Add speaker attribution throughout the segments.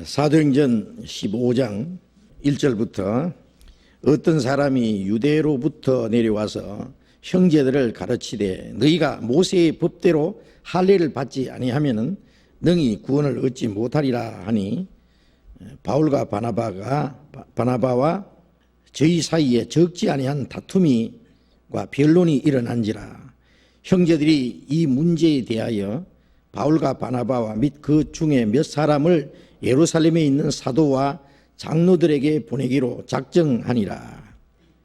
Speaker 1: 사도행전 15장 1절부터 어떤 사람이 유대로부터 내려와서 형제들을 가르치되 너희가 모세의 법대로 할례를 받지 아니하면은 능히 구원을 얻지 못하리라 하니 바울과 바나바와 저희 사이에 적지 아니한 다툼과 변론이 일어난지라. 형제들이 이 문제에 대하여 바울과 바나바와 및 그 중에 몇 사람을 예루살렘에 있는 사도와 장로들에게 보내기로 작정하니라.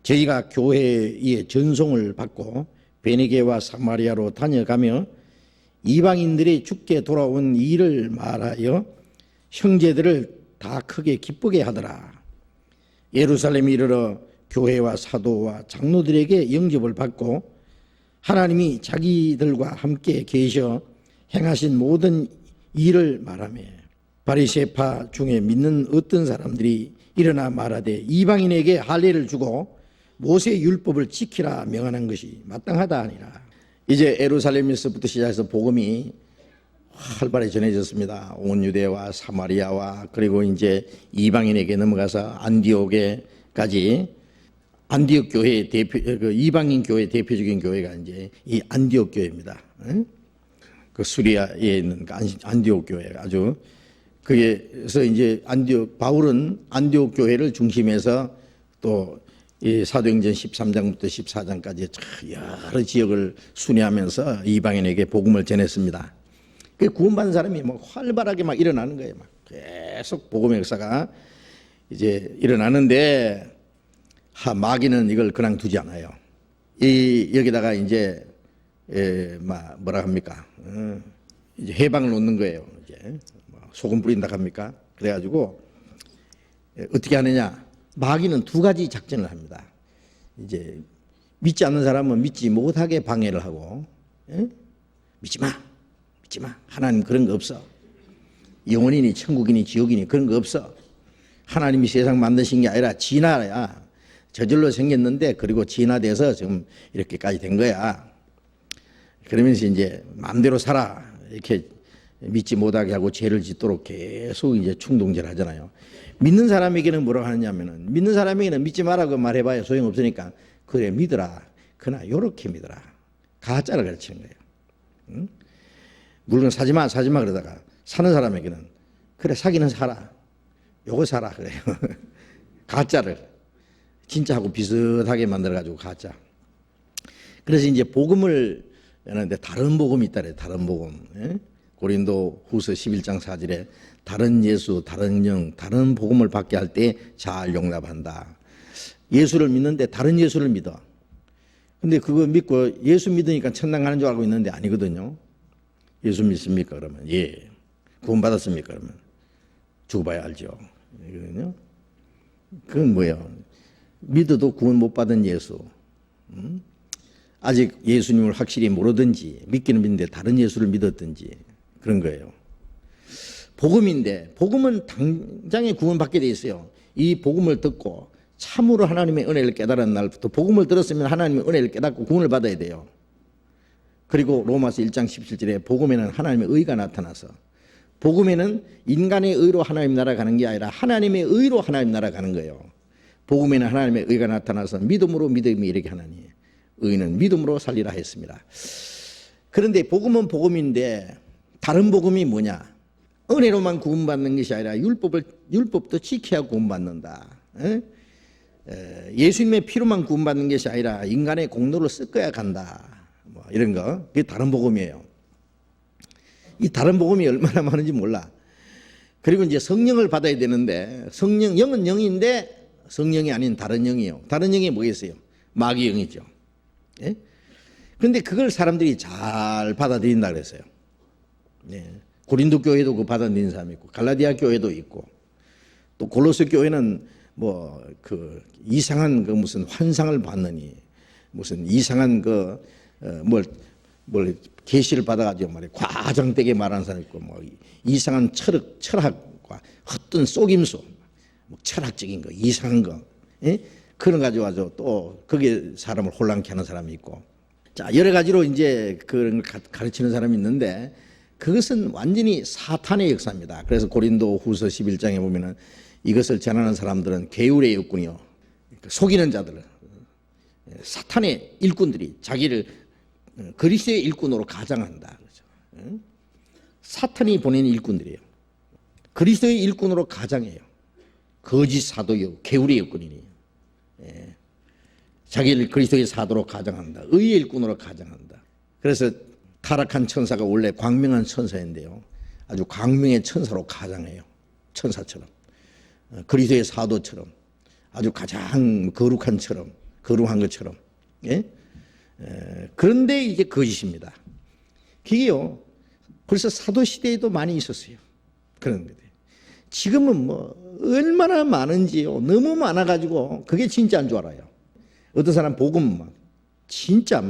Speaker 1: 저희가 교회의 전송을 받고 베네게와 사마리아로 다녀가며 이방인들이 죽게 돌아온 일을 말하여 형제들을 다 크게 기쁘게 하더라. 예루살렘에 이르러 교회와 사도와 장로들에게 영접을 받고 하나님이 자기들과 함께 계셔 행하신 모든 일을 말하며 바리새파 중에 믿는 어떤 사람들이 일어나 말하되 이방인에게 할례를 주고 모세의 율법을 지키라 명하는 것이 마땅하다 하니라. 이제 예루살렘에서부터 시작해서 복음이 활발히 전해졌습니다. 온 유대와 사마리아와 그리고 이제 이방인에게 넘어가서 안디옥에까지. 안디옥 교회 대표, 이방인 교회 대표적인 교회가 이제 이 안디옥 교회입니다. 그 수리아에 있는 안디옥 교회 아주. 그래서 이제 바울은 안디옥 교회를 중심해서 또 이 사도행전 13장부터 14장까지 여러 지역을 순회하면서 이방인에게 복음을 전했습니다. 그 구원받은 사람이 뭐 활발하게 막 일어나는 거예요. 막 계속 복음의 역사가 이제 일어나는데 마귀는 이걸 그냥 두지 않아요. 여기다가 이제 뭐라 합니까? 이제 해방을 놓는 거예요. 이제 소금 뿌린다 합니까? 그래가지고 어떻게 하느냐? 마귀는 두 가지 작전을 합니다. 이제 믿지 않는 사람은 믿지 못하게 방해를 하고, 믿지 마. 하나님 그런 거 없어. 영원이니 천국이니 지옥이니 그런 거 없어. 하나님이 세상 만드신 게 아니라 진화야. 저절로 생겼는데 그리고 진화돼서 지금 이렇게까지 된 거야. 그러면서 이제 마음대로 살아. 이렇게 믿지 못하게 하고 죄를 짓도록 계속 이제 충동질 하잖아요. 믿는 사람에게는 뭐라고 하느냐면은 믿는 사람에게는 믿지 말라고 말해봐야 소용없으니까 그래 믿어라. 그러나 요렇게 믿어라. 가짜를 가르치는 거예요. 응? 물건 사지 마 그러다가 사는 사람에게는 그래 사기는 사라. 요거 사라 그래요. 가짜를 진짜하고 비슷하게 만들어가지고 가짜. 그래서 이제 복음을 하는데 다른 복음이 있다래. 다른 복음. 고린도 후서 11장 4절에 다른 예수, 다른 영, 다른 복음을 받게 할 때 잘 용납한다. 예수를 믿는데 다른 예수를 믿어. 근데 그거 믿고 예수 믿으니까 천당 가는 줄 알고 있는데 아니거든요. 예수 믿습니까? 그러면 예. 구원 받았습니까? 그러면 죽어봐야 알죠. 이거든요. 그건 뭐예요? 믿어도 구원 못 받은 예수. 아직 예수님을 확실히 모르든지 믿기는 믿는데 다른 예수를 믿었든지 그런 거예요. 복음인데 복음은 당장에 구원받게 돼 있어요. 이 복음을 듣고 참으로 하나님의 은혜를 깨달은 날부터 복음을 들었으면 하나님의 은혜를 깨닫고 구원을 받아야 돼요. 그리고 로마서 1장 17절에 복음에는 하나님의 의가 나타나서 복음에는 인간의 의로 하나님 나라 가는 게 아니라 하나님의 의로 하나님 나라 가는 거예요. 복음에는 하나님의 의가 나타나서 믿음으로 믿음이 이르게 하나니 의는 믿음으로 살리라 했습니다. 그런데 복음은 복음인데 다른 복음이 뭐냐? 은혜로만 구원받는 것이 아니라 율법도 지켜야 구원받는다. 예수님의 피로만 구원받는 것이 아니라 인간의 공로를 섞어야 간다. 뭐 이런 거. 그게 다른 복음이에요. 이 다른 복음이 얼마나 많은지 몰라. 그리고 이제 성령을 받아야 되는데 영은 영인데 성령이 아닌 다른 영이에요. 다른 영이 뭐겠어요? 마귀 영이죠. 그런데 그걸 사람들이 잘 받아들인다 그랬어요. 고린도 교회도 그 받아들이는 사람이 있고 갈라디아 교회도 있고 또 골로새 교회는 뭐 그 이상한 그 무슨 환상을 받느니 무슨 이상한 그 뭘 계시를 받아가지고 말이야 과장되게 말하는 사람 있고 뭐 이상한 철학과 헛된 속임수 뭐 철학적인 거 이상한 거 그런 가지고 와서 또 거기에 사람을 혼란케 하는 사람이 있고 자 여러 가지로 이제 그런 걸 가르치는 사람이 있는데 그것은 완전히 사탄의 역사입니다. 그래서 고린도 후서 11장에 보면은 이것을 전하는 사람들은 계율의 일꾼이요, 속이는 자들, 사탄의 일꾼들이 자기를 그리스도의 일꾼으로 가장한다. 그렇죠? 사탄이 보낸 일꾼들이에요. 그리스도의 일꾼으로 가장해요. 거짓 사도요, 계율의 일꾼이니. 자기를 그리스도의 사도로 가장한다. 의의 일꾼으로 가장한다. 그래서 타락한 천사가 원래 광명한 천사인데요, 아주 광명의 천사로 가장해요. 천사처럼, 그리스도의 사도처럼, 아주 가장 거룩한 것처럼. 예? 그런데 이게 거짓입니다. 그게요, 벌써 사도 시대에도 많이 있었어요. 그런 거예요. 지금은 뭐 얼마나 많은지요. 너무 많아가지고 그게 진짜인 줄 알아요. 어떤 사람 복음 막 진짜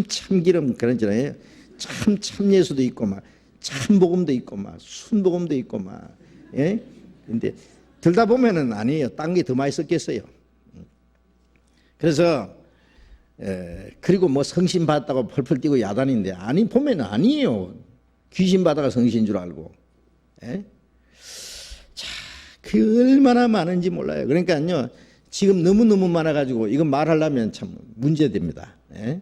Speaker 1: 참기름 그런잖아요. 참 예수도 있고 막 참복음도 있고 막 순복음도 있고 막. 예? 근데 들다 보면은 아니에요. 딴 게 더 많이 섞였어요. 그래서 그리고 뭐 성신 받았다고 펄펄 뛰고 야단인데, 아니 보면은 아니에요. 귀신 받아가 성신인 줄 알고. 예? 자, 그 얼마나 많은지 몰라요. 그러니까요, 지금 너무 많아가지고 이거 말하려면 참 문제됩니다. 예?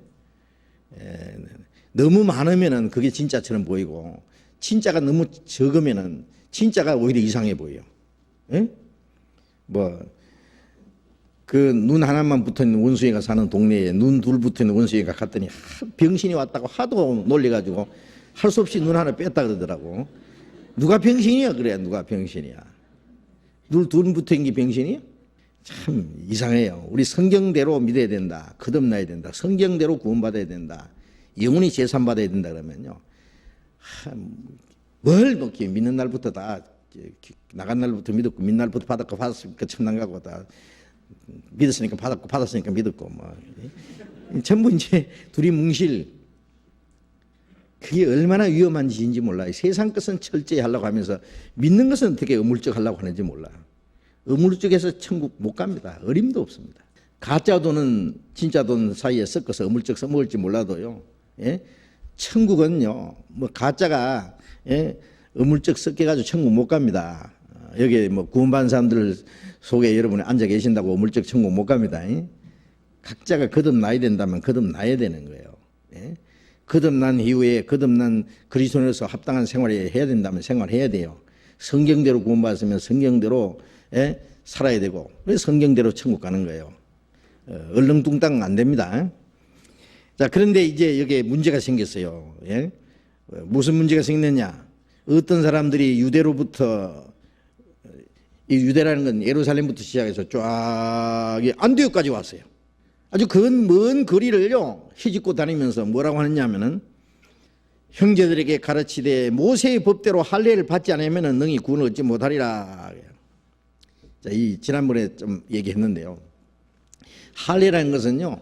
Speaker 1: 너무 많으면은 그게 진짜처럼 보이고, 진짜가 너무 적으면은 진짜가 오히려 이상해 보여요. 예? 뭐 그 눈 하나만 붙어있는 원숭이가 사는 동네에 눈 둘 붙어있는 원숭이가 갔더니 병신이 왔다고 하도 놀래가지고 할 수 없이 눈 하나 뺐다 그러더라고. 누가 병신이야? 그래, 누가 병신이야? 눈 둘 붙어있는 게 병신이야? 참 이상해요. 우리 성경대로 믿어야 된다. 거듭나야 된다. 성경대로 구원받아야 된다. 영원히 재산받아야 된다 그러면요, 뭘 먹기 믿는 날부터 다 나간 날부터 믿었고, 믿는 날부터 받았고, 받았으니까 천당 가고, 다 믿었으니까 받았고, 받았으니까 믿었고, 뭐 전부 이제 둘이 뭉실. 그게 얼마나 위험한 짓인지 몰라요. 세상 것은 철저히 하려고 하면서 믿는 것은 어떻게 어물쩍 하려고 하는지 몰라요. 어물쩍해서 천국 못 갑니다. 어림도 없습니다. 가짜 돈은 진짜 돈 사이에 섞어서 어물쩍 써먹을지 몰라도요, 예? 천국은요, 뭐 가짜가, 예? 어물쩍 섞여가지고 천국 못 갑니다. 여기 뭐 구원받은 사람들 속에 여러분이 앉아 계신다고 어물쩍 천국 못 갑니다. 예? 각자가 거듭나야 된다면 거듭나야 되는 거예요. 예? 거듭난 이후에 거듭난 그리스도인으로서 합당한 생활을 해야 된다면 생활해야 돼요. 성경대로 구원받았으면 성경대로, 예? 살아야 되고, 그래서 성경대로 천국 가는 거예요. 얼렁뚱땅 안 됩니다. 자, 그런데 이제 여기에 문제가 생겼어요. 예? 무슨 문제가 생겼느냐? 어떤 사람들이 유대로부터, 이 유대라는 건 예루살렘부터 시작해서 쫙 안디옥까지 왔어요. 아주 먼 거리를요 휘짓고 다니면서 뭐라고 하느냐면은, 형제들에게 가르치되 모세의 법대로 할례를 받지 않으면 능히 구원을 얻지 못하리라. 자, 지난번에 좀 얘기했는데요, 할례라는 것은요,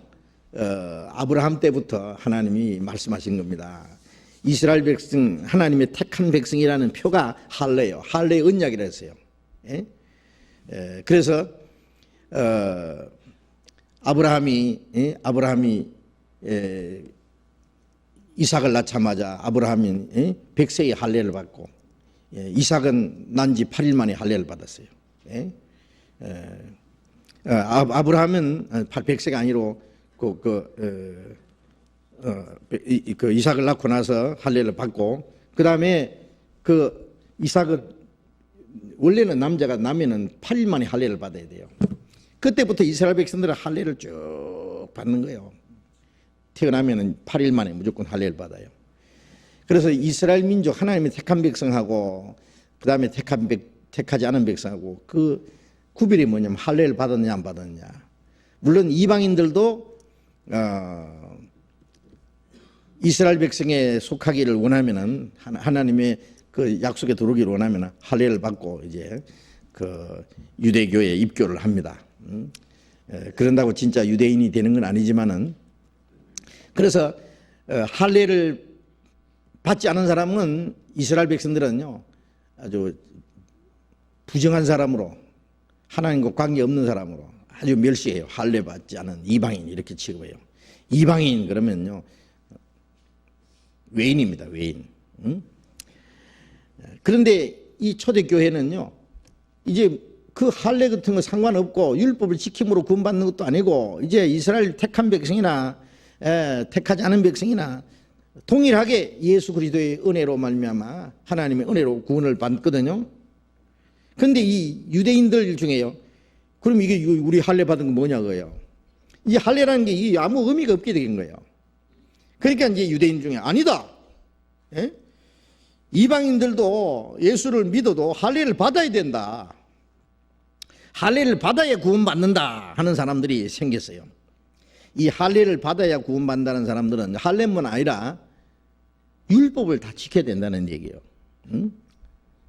Speaker 1: 아브라함 때부터 하나님이 말씀하신 겁니다. 이스라엘 백성, 하나님의 택한 백성이라는 표가 할례예요. 할례의 언약이라 했어요. 예? 그래서 아브라함이 이삭을 낳자마자 아브라함이 100세의 할례를 받고, 이삭은 난 지 8일 만에 할례를 받았어요. 아브라함은 100세가 아니로 그 이삭을 낳고 나서 할례를 받고, 그 다음에 그 이삭은 원래는 남자가 나면은 8일 만에 할례를 받아야 돼요. 그때부터 이스라엘 백성들은 할례를 쭉 받는 거예요. 태어나면은 8일 만에 무조건 할례를 받아요. 그래서 이스라엘 민족, 하나님의 택한 백성하고 그 다음에 택하지 않은 백성하고 그 구별이 뭐냐면, 할례를 받았냐 안 받았냐. 물론 이방인들도 이스라엘 백성에 속하기를 원하면은, 하나님의 그 약속에 들어오기를 원하면은 할례를 받고 이제 그 유대교에 입교를 합니다. 그런다고 진짜 유대인이 되는 건 아니지만은, 그래서 할례를 받지 않은 사람은, 이스라엘 백성들은요 아주 부정한 사람으로, 하나님과 관계없는 사람으로 아주 멸시해요. 할례 받지 않은 이방인 이렇게 취급해요. 이방인 그러면요 외인입니다. 외인. 그런데 이 초대교회는요, 이제 그 할례 같은 거 상관없고 율법을 지킴으로 구원받는 것도 아니고 이제 이스라엘 택한 백성이나 택하지 않은 백성이나 동일하게 예수 그리스도의 은혜로 말미암아 하나님의 은혜로 구원을 받거든요. 그런데 이 유대인들 중에요, 그럼 이게 우리 할례 받은 거 뭐냐고요. 이 할례라는 게 아무 의미가 없게 된 거예요. 그러니까 이제 유대인 중에 아니다, 예? 이방인들도 예수를 믿어도 할례를 받아야 된다, 할례를 받아야 구원받는다 하는 사람들이 생겼어요. 이 할례를 받아야 구원받는다는 사람들은 할례뿐 아니라 율법을 다 지켜야 된다는 얘기예요.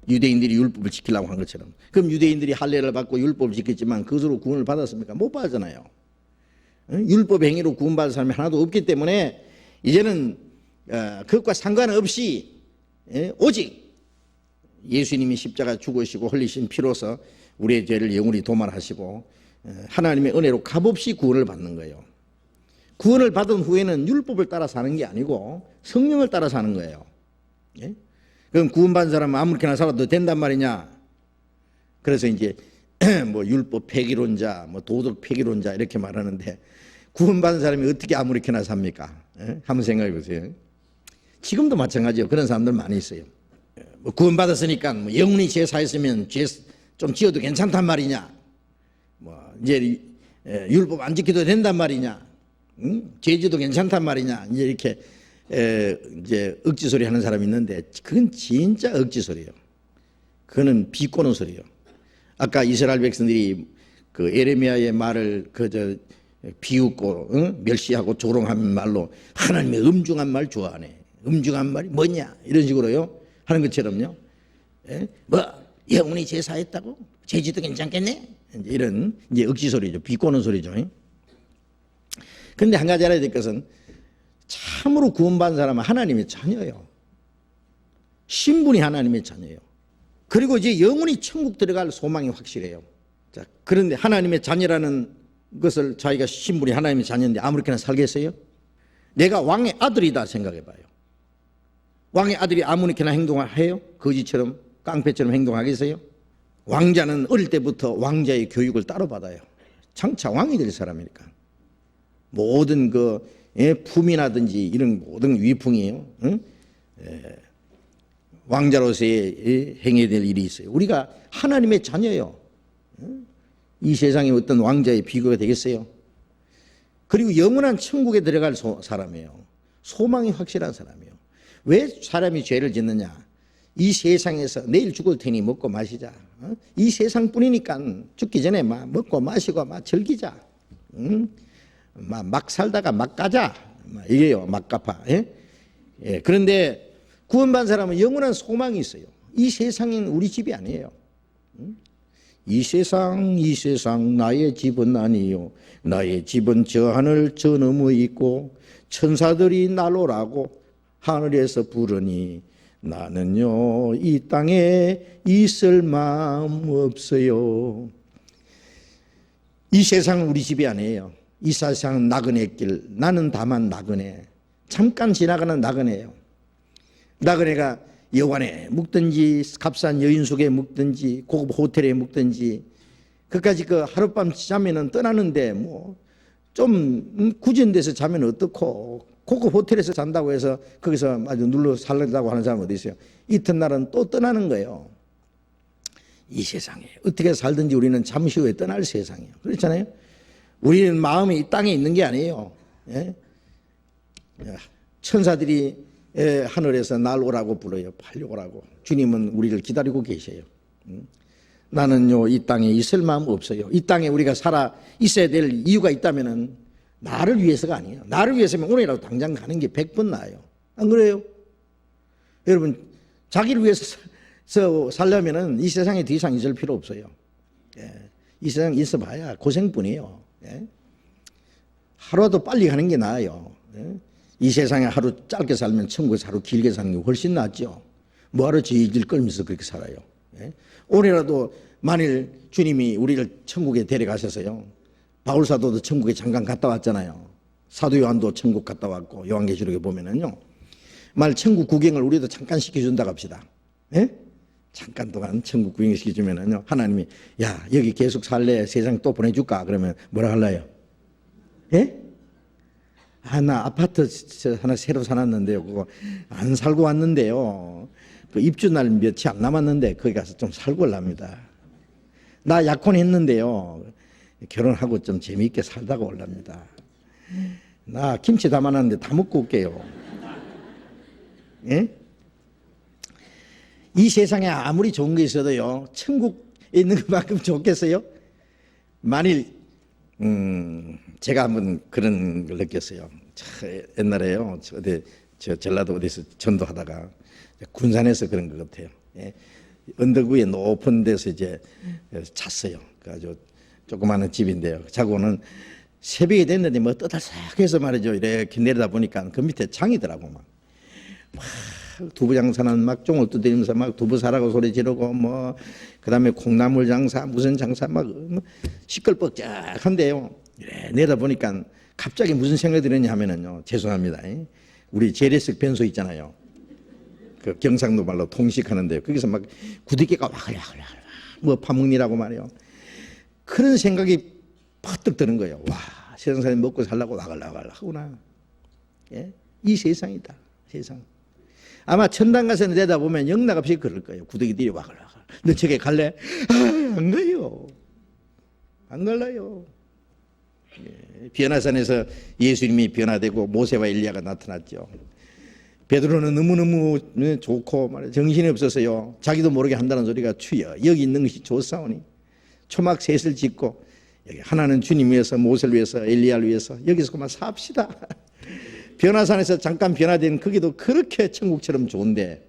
Speaker 1: 유대인들이 율법을 지키려고 한 것처럼. 그럼 유대인들이 할례를 받고 율법을 지켰지만 그것으로 구원을 받았습니까? 못 받았잖아요. 율법 행위로 구원받은 사람이 하나도 없기 때문에 이제는 그것과 상관없이 오직 예수님이 십자가 죽으시고 흘리신 피로서 우리의 죄를 영원히 도말하시고 하나님의 은혜로 값없이 구원을 받는 거예요. 구원을 받은 후에는 율법을 따라 사는 게 아니고 성령을 따라 사는 거예요. 예? 그럼 구원받은 사람은 아무렇게나 살아도 된단 말이냐? 그래서 이제 뭐 율법 폐기론자, 뭐 도덕 폐기론자 이렇게 말하는데 구원받은 사람이 어떻게 아무렇게나 삽니까? 예? 한번 생각해 보세요. 지금도 마찬가지예요. 그런 사람들 많이 있어요. 뭐 구원받았으니까 뭐 영원히 죄 사했으면 죄 좀 지어도 괜찮단 말이냐? 뭐 이제 율법 안 지켜도 된단 말이냐? 죄지도 괜찮단 말이냐? 이제 이렇게 이제 억지 소리 하는 사람이 있는데 그건 진짜 억지 소리예요. 그거는 비꼬는 소리예요. 아까 이스라엘 백성들이 그 에레미야의 말을 그저 비웃고 멸시하고 조롱하는 말로 하나님의 엄중한 말 좋아하네. 엄중한 말이 뭐냐? 이런 식으로요 하는 것처럼요. 예? 뭐 영원히 제사했다고? 제지도 괜찮겠네? 이런 이제 억지 소리죠. 비꼬는 소리죠. 그런데 한 가지 알아야 될 것은 참으로 구원받은 사람은 하나님의 자녀예요. 신분이 하나님의 자녀예요. 그리고 이제 영원히 천국 들어갈 소망이 확실해요. 자, 그런데 하나님의 자녀라는 것을 자기가 신분이 하나님의 자녀인데 아무렇게나 살겠어요? 내가 왕의 아들이다 생각해 봐요. 왕의 아들이 아무렇게나 행동해요? 거지처럼 깡패처럼 행동하겠어요? 왕자는 어릴 때부터 왕자의 교육을 따로 받아요. 장차 왕이 될 사람이니까. 모든 그 품이라든지 이런 모든 위풍이에요. 왕자로서의 행해야 될 일이 있어요. 우리가 하나님의 자녀예요. 이 세상에 어떤 왕자의 비교가 되겠어요? 그리고 영원한 천국에 들어갈 사람이에요. 소망이 확실한 사람이에요. 왜 사람이 죄를 짓느냐? 이 세상에서 내일 죽을 테니 먹고 마시자. 이 세상뿐이니까 죽기 전에 막 먹고 마시고 막 즐기자. 막 살다가 막 가자. 이게요, 막 갚아. 예? 예, 그런데 구원받은 사람은 영원한 소망이 있어요. 이 세상은 우리 집이 아니에요. 이 세상 나의 집은 아니요. 나의 집은 저 하늘 저 너머에 있고 천사들이 날로라고 하늘에서 부르니 나는요 이 땅에 있을 마음 없어요. 이 세상은 우리 집이 아니에요. 이 세상은 나그네 길, 나는 다만 나그네, 잠깐 지나가는 나그네예요. 나그네가 여관에 묵든지 값싼 여인숙에 묵든지 고급 호텔에 묵든지 그까지 그 하룻밤 자면은 떠나는데 뭐 좀 구전 데서 자면 어떻고 고급 호텔에서 잔다고 해서 거기서 아주 눌러 살려다고 하는 사람 어디 있어요? 이튿날은 또 떠나는 거예요. 이 세상에 어떻게 살든지 우리는 잠시 후에 떠날 세상이에요. 그렇잖아요. 우리는 마음이 이 땅에 있는 게 아니에요. 예? 천사들이 하늘에서 날 오라고 불러요. 빨리 오라고. 주님은 우리를 기다리고 계셔요. 나는요 이 땅에 있을 마음 없어요. 이 땅에 우리가 살아 있어야 될 이유가 있다면은 나를 위해서가 아니에요. 나를 위해서면 오늘이라도 당장 가는 게 100번 나아요. 안 그래요? 여러분 자기를 위해서 살려면은 이 세상에 더 이상 있을 필요 없어요. 예. 이 세상 있어봐야 고생뿐이에요. 예. 하루라도 빨리 가는 게 나아요. 예. 이 세상에 하루 짧게 살면 천국에서 하루 길게 사는 게 훨씬 낫죠. 뭐하러 죄질 끌면서 그렇게 살아요. 예? 올해라도 만일 주님이 우리를 천국에 데려가셔서요. 바울사도도 천국에 잠깐 갔다 왔잖아요. 사도 요한도 천국 갔다 왔고 요한계시록에 보면은요. 말 천국 구경을 우리도 잠깐 시켜준다고 합시다. 예? 잠깐 동안 천국 구경 시켜주면은요, 하나님이, 야, 여기 계속 살래? 세상 또 보내줄까? 그러면 뭐라 할래요? 예? 아, 나 아파트 하나 새로 사놨는데요. 그거 안 살고 왔는데요. 그 입주날 며칠 안 남았는데 거기 가서 좀 살고 올랍니다. 나 약혼했는데요. 결혼하고 좀 재미있게 살다가 올랍니다. 나 김치 담아놨는데 다 먹고 올게요. 예? 이 세상에 아무리 좋은 게 있어도요, 천국에 있는 것만큼 좋겠어요? 만일 제가 한번 그런 걸 느꼈어요. 옛날에요, 어디 전라도 어디서 전도하다가 군산에서 그런 것 같아요. 예? 언덕 위에 높은 데서 이제 잤어요. 아주 조그마한 집인데요. 자고는 새벽이 됐는데 뭐 떠들썩해서 말이죠. 이렇게 내려다 보니까 그 밑에 장이더라고 막 두부 장사는 막 종을 두드리면서 막 두부 사라고 소리 지르고 뭐 그다음에 콩나물 장사 무슨 장사 막 시끌벅적한데요. 내려다 보니까 갑자기 무슨 생각이 들었냐 하면은요. 죄송합니다. 우리 재래식 변소 있잖아요. 그 경상도 말로 통식하는데요. 거기서 막 구들깨가 와글와글 뭐 파묵리라고 말이에요. 그런 생각이 퍼뜩 드는 거예요. 와, 세상 사람 먹고 살려고 와글와글 하구나. 예? 이 세상이다. 세상. 아마 천당 가서 내다보면 영락없이 그럴 거예요. 구더기들이 와글와글. 너 저게 갈래? 아, 안 가요. 안 갈라요. 예. 변화산에서 예수님이 변화되고 모세와 엘리야가 나타났죠. 베드로는 너무너무 좋고 말이야. 정신이 없어서요. 자기도 모르게 한다는 소리가 주여 여기 있는 것이 좋사오니 초막 셋을 짓고 여기 하나는 주님 위해서 모세를 위해서 엘리야를 위해서 여기서 그만 삽시다. 변화산에서 잠깐 변화된 거기도 그렇게 천국처럼 좋은데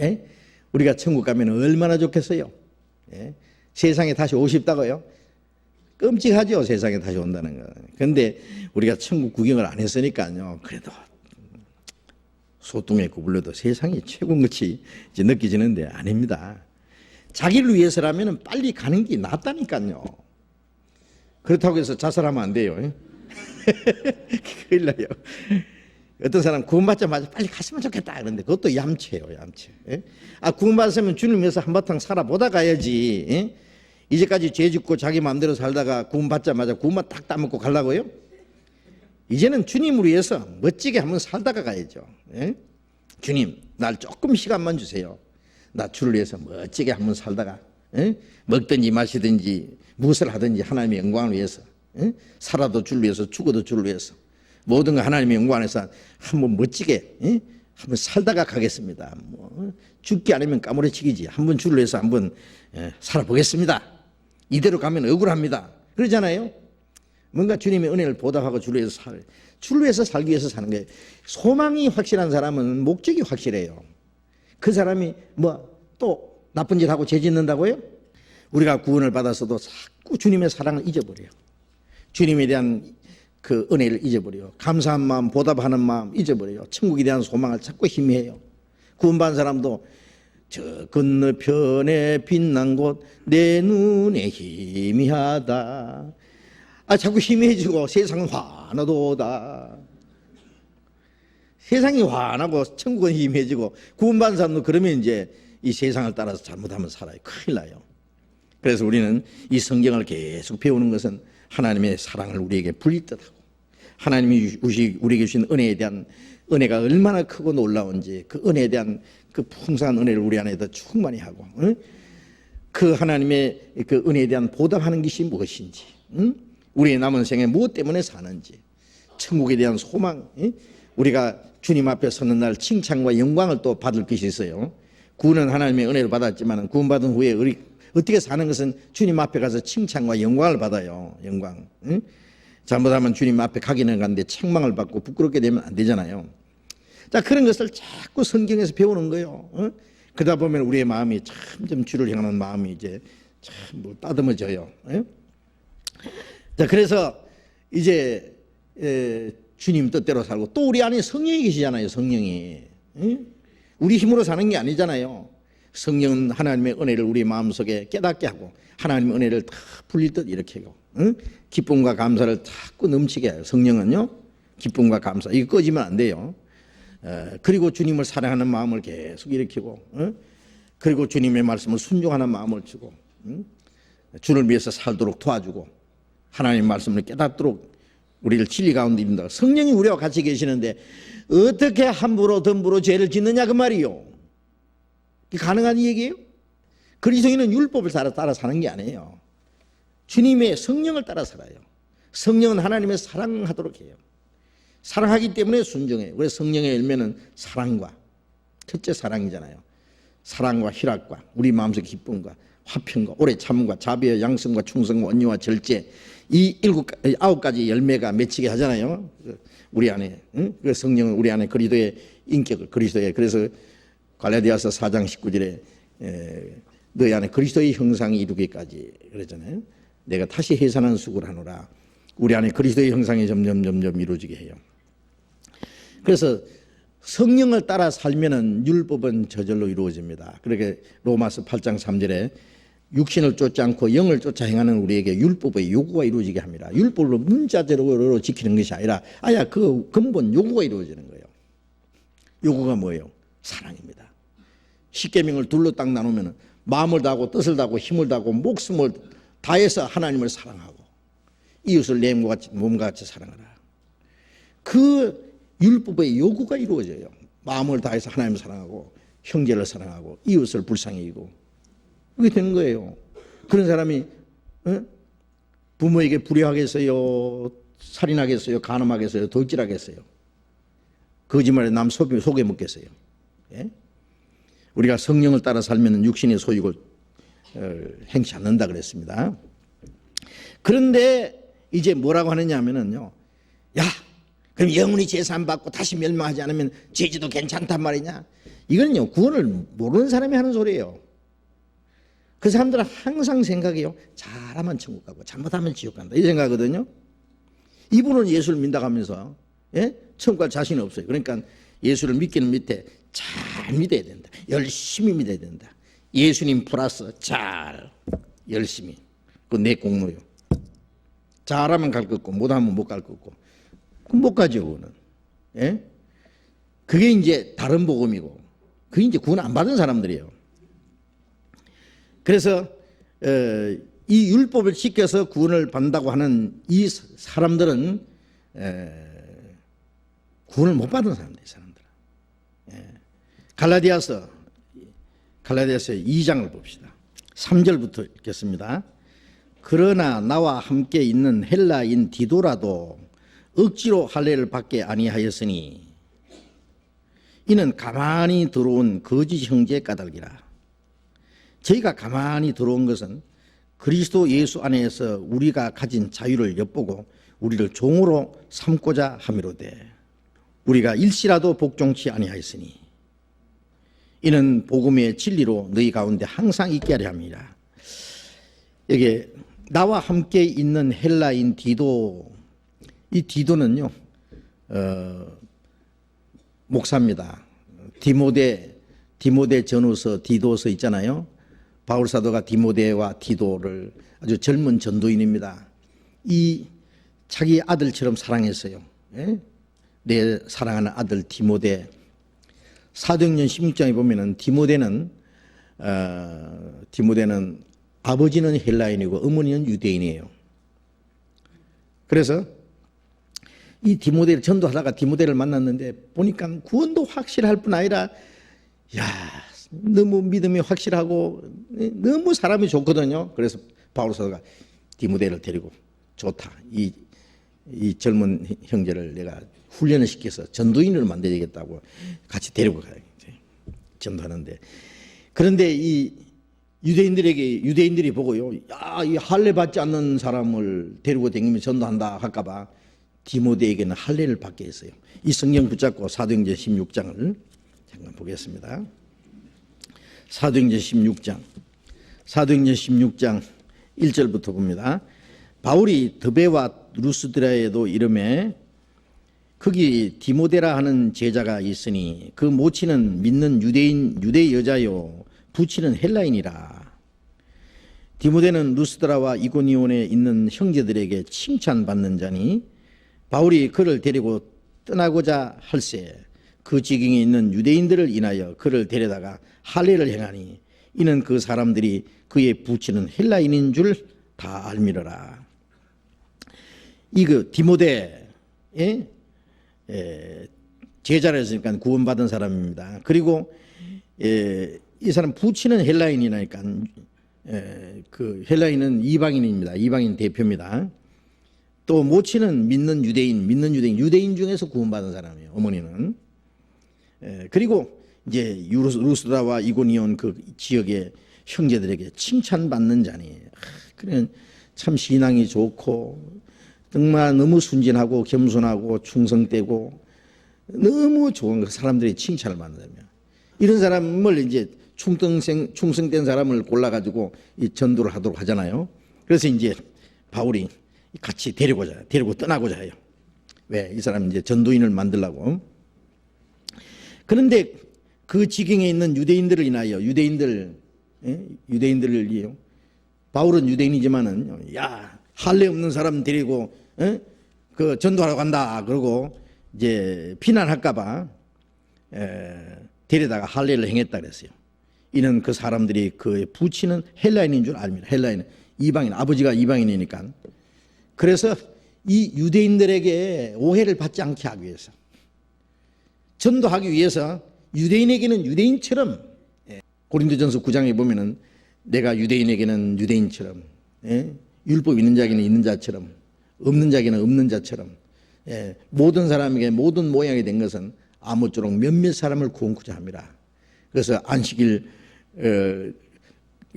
Speaker 1: 예? 우리가 천국 가면 얼마나 좋겠어요. 예? 세상에 다시 오고 싶다고요? 끔찍하죠. 세상에 다시 온다는 거. 그런데 우리가 천국 구경을 안 했으니까요. 그래도 소똥에 구불러도 세상이 최고인 것이 이제 느껴지는데 아닙니다. 자기를 위해서라면 빨리 가는 게 낫다니까요. 그렇다고 해서 자살하면 안 돼요. 큰일 나요. 어떤 사람 구원받자마자 빨리 갔으면 좋겠다 그런데 그것도 얌체예요. 얌체. 아, 구원받았으면 주님 위해서 한바탕 살아보다 가야지. 이제까지 죄 짓고 자기 마음대로 살다가 구원받자마자 구원만 딱 따먹고 가려고요? 이제는 주님을 위해서 멋지게 한번 살다가 가야죠. 예? 주님, 날 조금 시간만 주세요. 나 주를 위해서 멋지게 한번 살다가 예? 먹든지 마시든지 무엇을 하든지 하나님의 영광을 위해서 예? 살아도 주를 위해서 죽어도 주를 위해서 모든 거 하나님의 영광 안에서 한번 멋지게 예? 한번 살다가 가겠습니다. 뭐, 죽기 아니면 까무러치기지. 한번 주를 위해서 한번 살아보겠습니다. 이대로 가면 억울합니다. 그러잖아요. 뭔가 주님의 은혜를 보답하고 주를 위해서 살기 위해서 사는 거예요. 소망이 확실한 사람은 목적이 확실해요. 그 사람이 뭐 또 나쁜 짓 하고 죄 짓는다고요? 우리가 구원을 받아서도 자꾸 주님의 사랑을 잊어버려요. 주님에 대한 그 은혜를 잊어버려요. 감사한 마음, 보답하는 마음 잊어버려요. 천국에 대한 소망을 자꾸 희미해요. 구원받은 사람도 저 건너편에 빛난 곳 내 눈에 희미하다. 아, 자꾸 희미해지고 세상은 환하도다. 세상이 환하고 천국은 희미해지고 구원받은 사람도 그러면 이제 이 세상을 따라서 잘못하면 살아요. 큰일 나요. 그래서 우리는 이 성경을 계속 배우는 것은 하나님의 사랑을 우리에게 불리듯하고 하나님이 우리에게 주신 은혜에 대한 은혜가 얼마나 크고 놀라운지 그 은혜에 대한 그 풍성한 은혜를 우리 안에 더 충만히 하고 그 하나님의 그 은혜에 대한 보답하는 것이 무엇인지 우리의 남은 생에 무엇 때문에 사는지 천국에 대한 소망 우리가 주님 앞에 서는 날 칭찬과 영광을 또 받을 것이 있어요. 구원은 하나님의 은혜를 받았지만 구원받은 후에 우리 어떻게 사는 것은 주님 앞에 가서 칭찬과 영광을 받아요. 영광. 잘못하면 주님 앞에 가기는 가는데 책망을 받고 부끄럽게 되면 안 되잖아요. 자, 그런 것을 자꾸 성경에서 배우는 거예요. 그러다 보면 우리의 마음이 점점 주를 향하는 마음이 이제 참 따듬어져요. 자, 그래서 이제 주님 뜻대로 살고 또 우리 안에 성령이 계시잖아요. 성령이. 우리 힘으로 사는 게 아니잖아요. 성령은 하나님의 은혜를 우리 마음속에 깨닫게 하고 하나님의 은혜를 다 불리듯 이렇게 하고 기쁨과 감사를 자꾸 넘치게 해요. 성령은요. 기쁨과 감사. 이거 꺼지면 안 돼요. 그리고 주님을 사랑하는 마음을 계속 일으키고, 그리고 주님의 말씀을 순종하는 마음을 주고, 주를 위해서 살도록 도와주고, 하나님의 말씀을 깨닫도록 우리를 진리 가운데 인도하고, 성령이 우리와 같이 계시는데 어떻게 함부로 덤부로 죄를 짓느냐 그 말이요. 이게 가능한 얘기예요? 그리스도인은 율법을 따라 사는 게 아니에요. 주님의 성령을 따라 살아요. 성령은 하나님의 사랑하도록 해요. 사랑하기 때문에 순종해요. 그래서 성령의 열매는 사랑과, 첫째 사랑이잖아요. 사랑과 희락과 우리 마음속 기쁨과 화평과 오래 참음과 자비와 양성과 충성과 온유와 절제, 이 9가지 열매가 맺히게 하잖아요. 우리 안에, 그 성령은 우리 안에 그리스도의 인격을, 그리스도의, 그래서 갈라디아서 4장 19절에 너희 안에 그리스도의 형상이 이루기까지 그랬잖아요. 내가 다시 해산한 수고를 하노라. 우리 안에 그리스도의 형상이 점점 이루어지게 해요. 그래서 성령을 따라 살면은 율법은 저절로 이루어집니다. 그렇게 로마서 8장 3절에 육신을 쫓지 않고 영을 쫓아 행하는 우리에게 율법의 요구가 이루어지게 합니다. 율법으로 문자대로 지키는 것이 아니라 그 근본 요구가 이루어지는 거예요. 요구가 뭐예요? 사랑입니다. 십계명을 둘로 딱 나누면 마음을 다하고 뜻을 다하고 힘을 다하고 목숨을 다해서 하나님을 사랑하고 이웃을 내 몸과 같이 사랑하라. 그 율법의 요구가 이루어져요. 마음을 다해서 하나님을 사랑하고 형제를 사랑하고 이웃을 불쌍히 여기고, 그게 되는 거예요. 그런 사람이 부모에게 불의하겠어요? 살인하겠어요? 간음하겠어요? 돌질하겠어요? 거짓말에 남 속에 묻겠어요? 예? 우리가 성령을 따라 살면 육신의 소욕을 행치 않는다 그랬습니다. 그런데 이제 뭐라고 하느냐 하면은요, 야, 그럼 영원히 제산 받고 다시 멸망하지 않으면 죄지도 괜찮단 말이냐? 이거는요, 구원을 모르는 사람이 하는 소리예요. 그 사람들은 항상 생각해요. 잘하면 천국 가고 잘못하면 지옥 간다, 이 생각하거든요. 이분은 예수를 믿다고 하면서 천국 갈 자신이 없어요. 그러니까 예수를 믿기는 밑에 잘 믿어야 된다. 열심히 믿어야 된다. 예수님 플러스 잘, 열심히. 그건 내 공로요. 잘하면 갈 것 같고 못하면 못 갈 것 같고, 그럼 못 가죠. 그거는. 예? 그게 이제 다른 복음이고, 그게 이제 구원 안 받은 사람들이에요. 그래서 이 율법을 지켜서 구원을 받는다고 하는 이 사람들은 구원을 못 받은 사람들이에요. 사람들은. 갈라디아서 2장을 봅시다. 3절부터 읽겠습니다. 그러나 나와 함께 있는 헬라인 디도라도 억지로 할례를 받게 아니하였으니 이는 가만히 들어온 거짓 형제 까닭이라. 저희가 가만히 들어온 것은 그리스도 예수 안에서 우리가 가진 자유를 엿보고 우리를 종으로 삼고자 함이로되 우리가 일시라도 복종치 아니하였으니 이는 복음의 진리로 너희 가운데 항상 있게 하려 함이라. 여기 나와 함께 있는 헬라인 디도, 이 디도는요 목사입니다. 디모데 전후서 디도서 있잖아요. 바울 사도가 디모데와 디도를 아주 젊은 전도인입니다. 이 자기 아들처럼 사랑했어요. 예? 내 사랑하는 아들 디모데. 사도행전 16장에 보면은 디모데는 아버지는 헬라인이고 어머니는 유대인이에요. 그래서 이 디모데를 전도하다가 디모데를 만났는데 보니까 구원도 확실할 뿐 아니라 너무 믿음이 확실하고 너무 사람이 좋거든요. 그래서 바울 사도가 디모데를 데리고 좋다. 이 젊은 형제를 내가 훈련을 시켜서 전도인으로 만들어야겠다고 같이 데리고 가요. 전도하는데. 그런데 이 유대인들이 보고요. 이 할례 받지 않는 사람을 데리고 다니면 전도한다 할까봐 디모데에게는 할례를 받게 했어요. 이 성경 붙잡고 사도행전 16장을 잠깐 보겠습니다. 사도행전 16장 1절부터 봅니다. 바울이 드베와 루스드라에도 이름에 거기 디모데라 하는 제자가 있으니 그 모친은 믿는 유대 여자요 부친은 헬라인이라. 디모데는 루스드라와 이고니온에 있는 형제들에게 칭찬받는 자니 바울이 그를 데리고 떠나고자 할세 그 지경에 있는 유대인들을 인하여 그를 데려다가 할례를 행하니 이는 그 사람들이 그의 부친은 헬라인인 줄 다 알미러라. 이그 디모데 제자라 했으니까 구원받은 사람입니다. 그리고 이 사람 부친은 헬라인이니까 그 헬라인은 이방인입니다. 이방인 대표입니다. 또 모친은 믿는 유대인 중에서 구원받은 사람이에요. 어머니는. 그리고 이제 루스드라와 이고니온 그 지역의 형제들에게 칭찬받는 자니. 그래 참 신앙이 좋고 정말 너무 순진하고 겸손하고 충성되고 너무 좋은 그 사람들이 칭찬을 받는다며. 이런 사람을 이제 충성된 사람을 골라가지고 이 전도를 하도록 하잖아요. 그래서 이제 바울이 같이 데리고 떠나고자 해요. 왜? 이 사람 이제 전도인을 만들려고. 그런데 그 지경에 있는 유대인들을 인하여 유대인들을 위하여 바울은 유대인이지만은 야 할례 없는 사람 데리고 그 전도하러 간다 그러고 이제 비난할까봐 데려다가 할례를 행했다 그랬어요. 이는 그 사람들이 그의 부친은 헬라인인 줄 압니다. 헬라인 이방인 아버지가 이방인이니까. 그래서 이 유대인들에게 오해를 받지 않게 하기 위해서 전도하기 위해서 유대인에게는 유대인처럼 고린도전서 9장에 보면은 내가 유대인에게는 유대인처럼 율법 있는 자에게는 있는 자처럼 없는 자에게는 없는 자처럼 모든 사람에게 모든 모양이 된 것은 아무쪼록 몇몇 사람을 구원코자 합니다. 그래서 안식일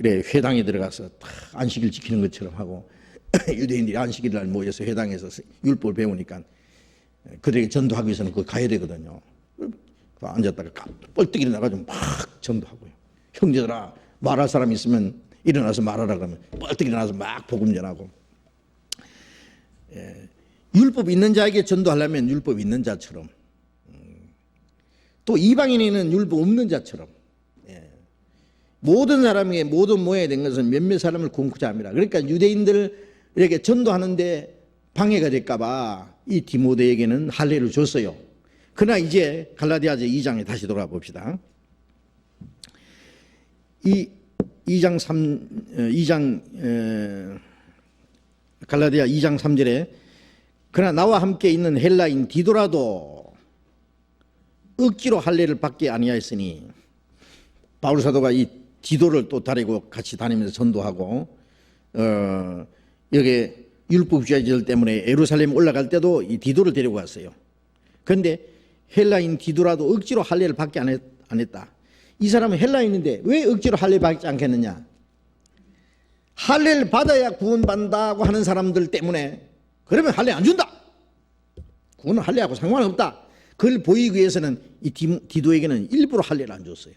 Speaker 1: 회당에 들어가서 안식일 지키는 것처럼 하고 유대인들이 안식일 날 모여서 회당에서 율법을 배우니까 그들에게 전도하기 위해서는 그거 가야 되거든요. 앉았다가 뻘떡 일어나가지고 막 전도하고요. 형제들아 말할 사람 있으면 일어나서 말하라 그러면 뻘떡 일어나서 막 복음 전하고. 율법 있는 자에게 전도하려면 율법 있는 자처럼 또 이방인에는 율법 없는 자처럼 모든 사람에게 모든 모양이 된 것은 몇몇 사람을 구원코자 합니다. 그러니까 유대인들에게 전도하는데 방해가 될까봐 이 디모데에게는 할례를 줬어요. 그러나 이제 갈라디아서 2장에 다시 돌아가 봅시다. 갈라디아 2장 3절에 그러나 나와 함께 있는 헬라인 디도라도 억지로 할례를 받게 아니하였으니 바울 사도가 이 디도를 또 데리고 같이 다니면서 전도하고 여기 율법주의자들 때문에 예루살렘 올라갈 때도 이 디도를 데리고 갔어요. 그런데 헬라인 디도라도 억지로 할례를 받게 안 했다. 이 사람은 헬라인인데 왜 억지로 할례 받지 않겠느냐? 할례를 받아야 구원받는다고 하는 사람들 때문에 그러면 할례 안 준다. 구원은 할례하고 상관없다. 그걸 보이기 위해서는 이 디도에게는 일부러 할례를 안 줬어요.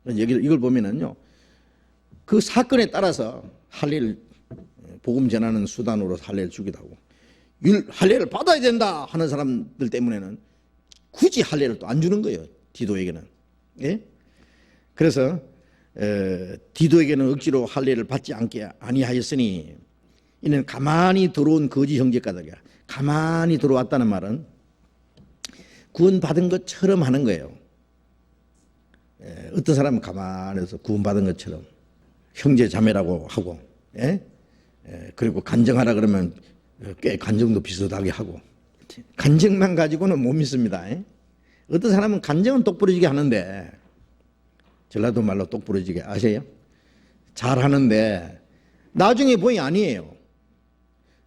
Speaker 1: 이걸 보면은요, 그 사건에 따라서 할례를 복음 전하는 수단으로 할례를 주기도 하고, 할례를 받아야 된다 하는 사람들 때문에는 굳이 할례를 또 안 주는 거예요. 디도에게는. 예? 그래서 디도에게는 억지로 할례를 받지 않게 아니하였으니 이는 가만히 들어온 거지 형제가들이야. 가만히 들어왔다는 말은 구원받은 것처럼 하는 거예요. 어떤 사람은 가만해서 구원받은 것처럼 형제 자매라고 하고, 그리고 간증하라 그러면 꽤 간증도 비슷하게 하고, 간증만 가지고는 못 믿습니다. 어떤 사람은 간증은 똑부러지게 하는데, 전라도 말로 똑부러지게 아세요? 잘하는데 나중에 보니 아니에요.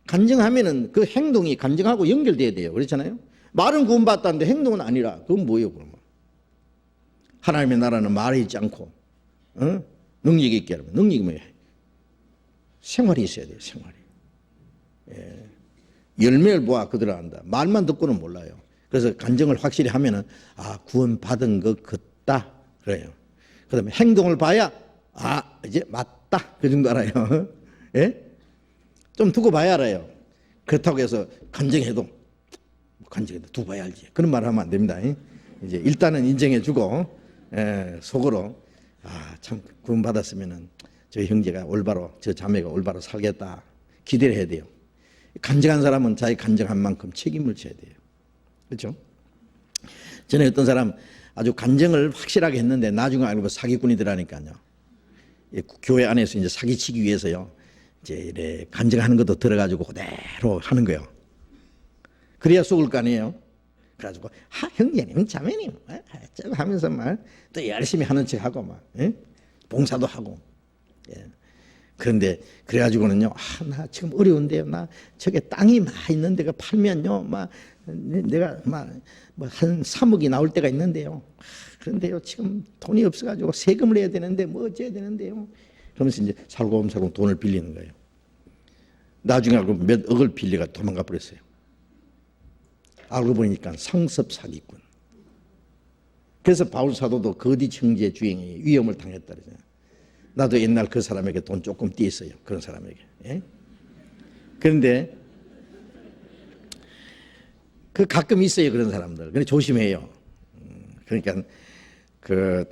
Speaker 1: 간증하면은 그 행동이 간증하고 연결돼야 돼요. 그렇잖아요? 말은 구원받았다는데 행동은 아니라 그건 뭐예요? 그러면 하나님의 나라는 말에 있지 않고 능력이 있게 하면 능력이 뭐예요? 생활이 있어야 돼요. 생활이. 열매를 보아 그들을 안다. 말만 듣고는 몰라요. 그래서 간증을 확실히 하면은 구원받은 것 같다 그래요. 그다음에 행동을 봐야 이제 맞다 그 정도 알아요. 예? 좀 두고 봐야 알아요. 그렇다고 해서 간증해도 두고 봐야 알지. 그런 말 하면 안 됩니다. 이제 일단은 인정해주고 속으로 참 구원 받았으면은 저 형제가 올바로 저 자매가 올바로 살겠다 기대를 해야 돼요. 간증한 사람은 자기 간증한 만큼 책임을 져야 돼요. 그렇죠? 전에 어떤 사람 아주 간증을 확실하게 했는데 나중에 알고 보면 사기꾼이더라니까요. 교회 안에서 이제 사기치기 위해서요. 이제 이래 간증하는 것도 들어가지고 그대로 하는 거예요. 그래야 속을 거 아니에요. 그래가지고 형제님, 자매님 하면서 막 또 열심히 하는 척하고 막 봉사도 하고. 예. 그런데 그래가지고는요, 나 지금 어려운데요. 나 저게 땅이 막 있는 데가 팔면요, 막 내가 막 뭐 한 3억이 나올 때가 있는데요. 그런데요, 지금 돈이 없어가지고 세금을 해야 되는데 뭐 어째야 되는데요. 그러면서 이제 살고살고 돈을 빌리는 거예요. 나중에 알고 몇 억을 빌려가 도망가 버렸어요. 알고 보니까 상습 사기꾼. 그래서 바울 사도도 거짓 형제 주행에 위험을 당했다 그러잖아요. 나도 옛날 그 사람에게 돈 조금 띄었어요. 그런 사람에게. 예? 그런데 그 가끔 있어요. 그런 사람들. 근데 조심해요. 그러니까 그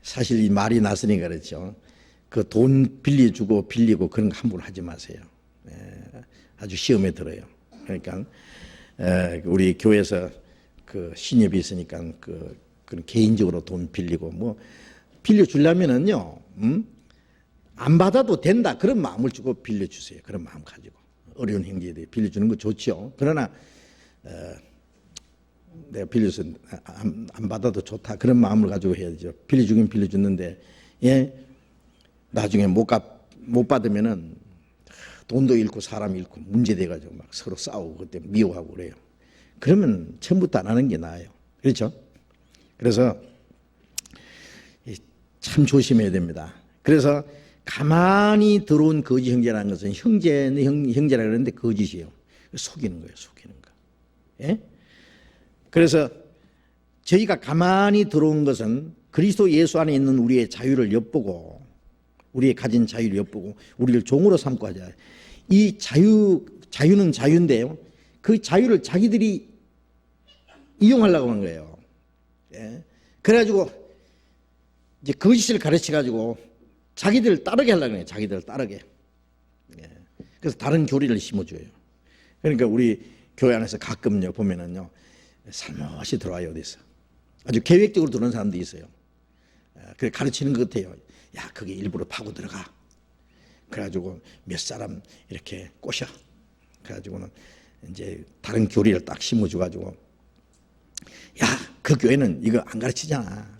Speaker 1: 사실 이 말이 났으니까 그렇죠. 그 돈 빌려주고 빌리고 그런 거 함부로 하지 마세요. 예, 아주 시험에 들어요. 그러니까 우리 교회에서 그 신협이 있으니까 그런 개인적으로 돈 빌리고 뭐 빌려주려면은요, 안 받아도 된다 그런 마음을 주고 빌려주세요. 그런 마음 가지고 어려운 형제들이 빌려주는 거 좋죠. 그러나 내가 빌려서 안 받아도 좋다 그런 마음을 가지고 해야죠. 빌려주긴 빌려줬는데 예, 나중에 못 받으면은 돈도 잃고 사람 잃고 문제돼가지고 막 서로 싸우고 그때 미워하고 그래요. 그러면 처음부터 안 하는 게 나아요. 그렇죠? 그래서 참 조심해야 됩니다. 그래서 가만히 들어온 거짓 형제라는 것은 형제라 그러는데 거짓이에요. 속이는 거예요. 속이는 거. 예? 그래서 저희가 가만히 들어온 것은 그리스도 예수 안에 있는 우리의 자유를 엿보고 우리의 가진 자유를 엿보고 우리를 종으로 삼고 하자. 이 자유는 자유인데요. 그 자유를 자기들이 이용하려고 하는 거예요. 예? 그래가지고 이제 거짓을 가르쳐가지고 자기들을 따르게 하려고 해요. 자기들을 따르게. 예. 그래서 다른 교리를 심어줘요. 그러니까 우리 교회 안에서 가끔요 보면은요 살며시 들어와요. 어디서 아주 계획적으로 들어오는 사람도 있어요. 그래 가르치는 것 같아요. 야, 그게 일부러 파고 들어가. 그래가지고 몇 사람 이렇게 꼬셔. 그래가지고는 이제 다른 교리를 딱 심어줘가지고, 야, 그 교회는 이거 안 가르치잖아.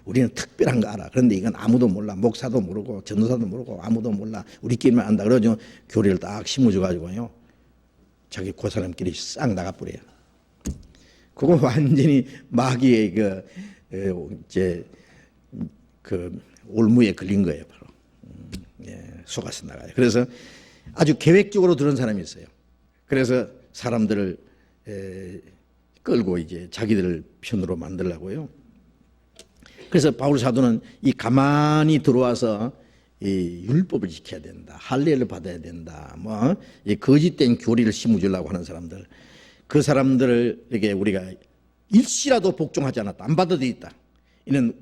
Speaker 1: 우리는 특별한 거 알아. 그런데 이건 아무도 몰라. 목사도 모르고 전도사도 모르고 아무도 몰라. 우리끼리만 안다. 그러죠. 교리를 딱 심어줘가지고요. 자기 그 사람끼리 싹 나가버려요. 그거 완전히 마귀의 그 올무에 걸린 거예요. 바로. 속아서 나가요. 그래서 아주 계획적으로 들은 사람이 있어요. 그래서 사람들을 끌고 이제 자기들 편으로 만들려고요. 그래서 바울 사도는 이 가만히 들어와서 이 율법을 지켜야 된다, 할례를 받아야 된다, 뭐 이 거짓된 교리를 심어주려고 하는 사람들, 그 사람들에게 우리가 일시라도 복종하지 않았다, 안 받아들였다. 이는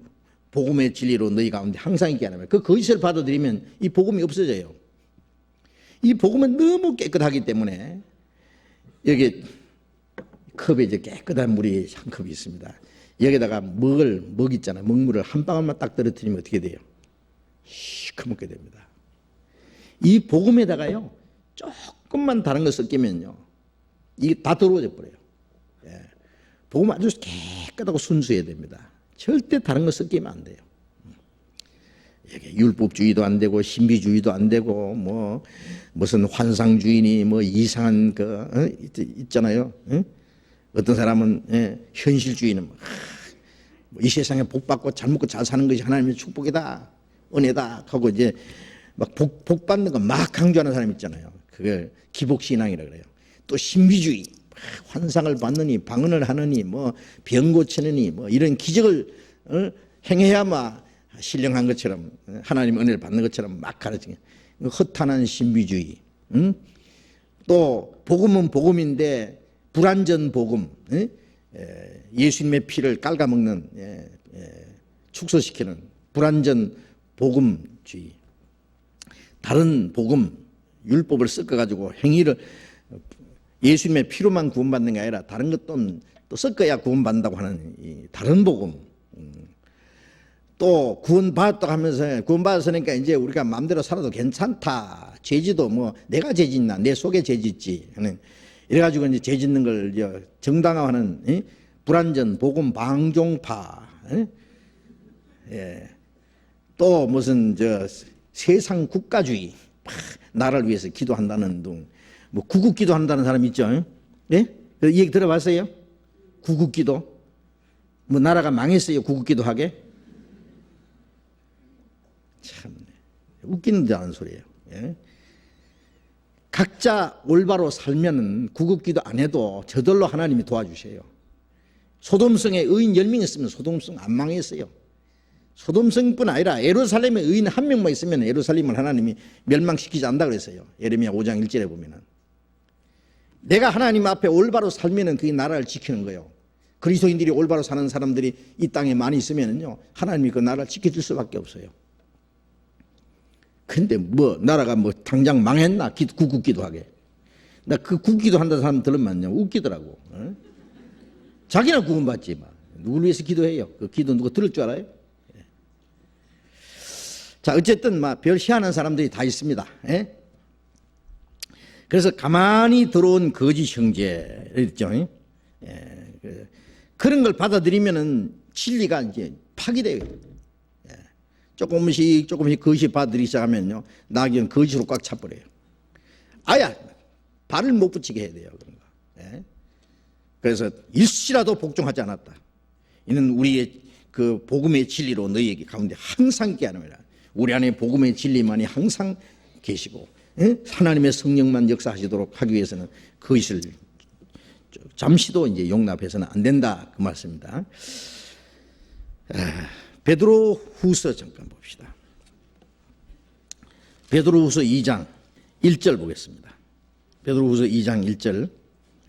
Speaker 1: 복음의 진리로 너희 가운데 항상 있게 하는 거예요. 그 거짓을 받아들이면 이 복음이 없어져요. 이 복음은 너무 깨끗하기 때문에 여기 컵에 이제 깨끗한 물이 한 컵이 있습니다. 여기다가 먹 있잖아요. 먹물을 한 방울만 딱 떨어뜨리면 어떻게 돼요? 시커멓게 됩니다. 이 복음에다가요 조금만 다른 거 섞이면요 이게 다 더러워져 버려요. 예. 복음 아주 깨끗하고 순수해야 됩니다. 절대 다른 거 섞이면 안 돼요. 이게 율법주의도 안 되고 신비주의도 안 되고 뭐 무슨 환상주의니 뭐 이상한 있잖아요. 어떤 사람은 현실주의는 이 세상에 복 받고 잘 먹고 잘 사는 것이 하나님의 축복이다, 은혜다 하고 이제 막 복 받는 거 막 강조하는 사람 있잖아요. 그걸 기복신앙이라 그래요. 또 신비주의, 환상을 받느니 방언을 하느니 뭐 병 고치느니 뭐 이런 기적을 행해야만 신령한 것처럼 하나님 은혜를 받는 것처럼 막 가르치는 허탄한 신비주의. 또 복음은 복음인데 불완전 복음, 예수님의 피를 깔아먹는 축소시키는 불완전 복음주의. 다른 복음 율법을 섞어가지고 행위를 예수님의 피로만 구원받는 게 아니라 다른 것도 또 섞어야 구원받는다고 하는 이 다른 복음. 또 구원받았다고 하면서 구원받았으니까 이제 우리가 마음대로 살아도 괜찮다. 죄지도 뭐 내가 죄 짓나 내 속에 죄 짓지 하는 이래가지고 이제 죄 짓는 걸 정당화하는 불완전 복음 방종파. 예. 또 무슨 세상 국가주의 나라를 위해서 기도한다는 둥, 뭐 구국 기도한다는 사람 있죠? 예? 이 얘기 들어봤어요? 구국 기도? 뭐 나라가 망했어요? 구국 기도하게? 참 웃기는 줄 아는 소리예요. 예? 각자 올바로 살면은 구국 기도 안 해도 저절로 하나님이 도와주셔요. 소돔성에 의인 10명 있으면 소돔성 안 망했어요. 소돔성뿐 아니라 예루살렘에 의인 1명만 있으면 예루살렘을 하나님이 멸망시키지 않는다 그랬어요. 예레미야 5장 1절에 보면은. 내가 하나님 앞에 올바로 살면은 그게 나라를 지키는 거예요. 그리스도인들이 올바로 사는 사람들이 이 땅에 많이 있으면은요, 하나님이 그 나라를 지켜줄 수밖에 없어요. 근데 뭐 나라가 뭐 당장 망했나? 구국 기도하게. 나 그 구국 기도한다는 사람 들으면요 웃기더라고. 자기나 구원받지 마. 누굴 위해서 기도해요? 그 기도 누가 들을 줄 알아요? 자, 어쨌든 별 희한한 사람들이 다 있습니다. 예? 그래서 가만히 들어온 거짓 형제 있죠. 예. 그런 걸 받아들이면은 진리가 이제 파기돼요. 예. 조금씩 거짓 받아들이기 시작하면요, 나중엔 거짓으로 꽉 차버려요. 아야 발을 못 붙이게 해야 돼요. 그런 거. 예. 그래서 일시라도 복종하지 않았다. 이는 우리의 그 복음의 진리로 너희에게 가운데 항상 있게 하느니라. 우리 안에 복음의 진리만이 항상 계시고, 예? 하나님의 성령만 역사하시도록 하기 위해서는 거짓을 잠시도 이제 용납해서는 안 된다, 그 말씀입니다. 베드로후서 잠깐 봅시다. 베드로후서 2장 1절 보겠습니다. 베드로후서 2장 1절